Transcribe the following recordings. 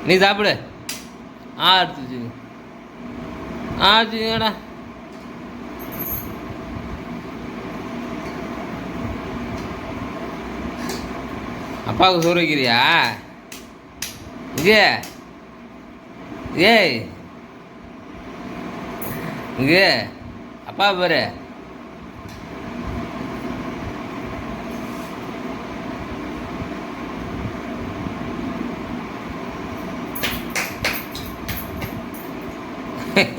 நீ சாப்பிடு. ஆடுச்சு ஆடுச்சுடா. அப்பாவுக்கு சோறு வைக்கிறியா? இங்கே ஏய் இங்கே அப்பா பாரு.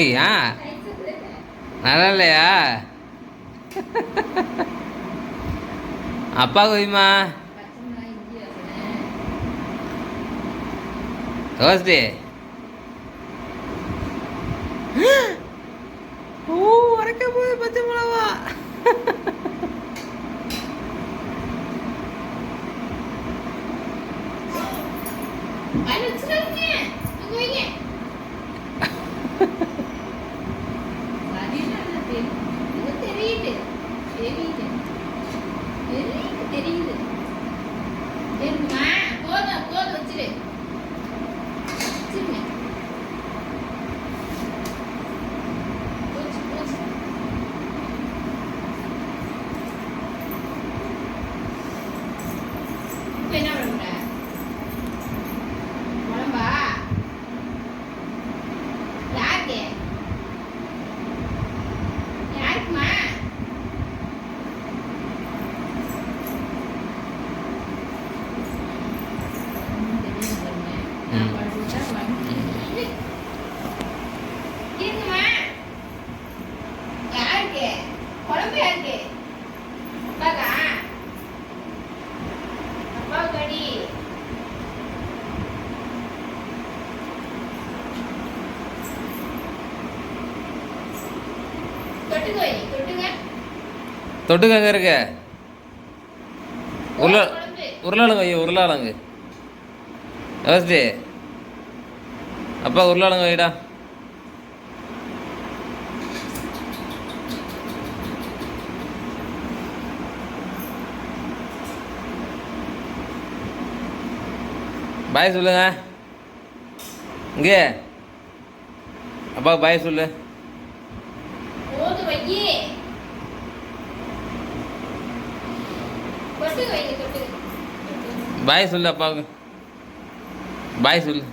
ஏன் நல்லா இல்லையா? அப்பா கோயிமா தோஸ்தி. ஓ உரைக்க போய் பச்சை மிளவா. தொட்டுக்க அங்கே இருக்க. உருளைக்கிழங்கு ஐயோ உருளைக்கிழங்கு யோசி. அப்பா உருளைக்கிழங்கு வைடா. பாய் சொல்லுங்க. இங்கே அப்பா பாய் சொல்லு. பாய் சொல்லு அப்பாவுக்கு. பாய் சொல்லு.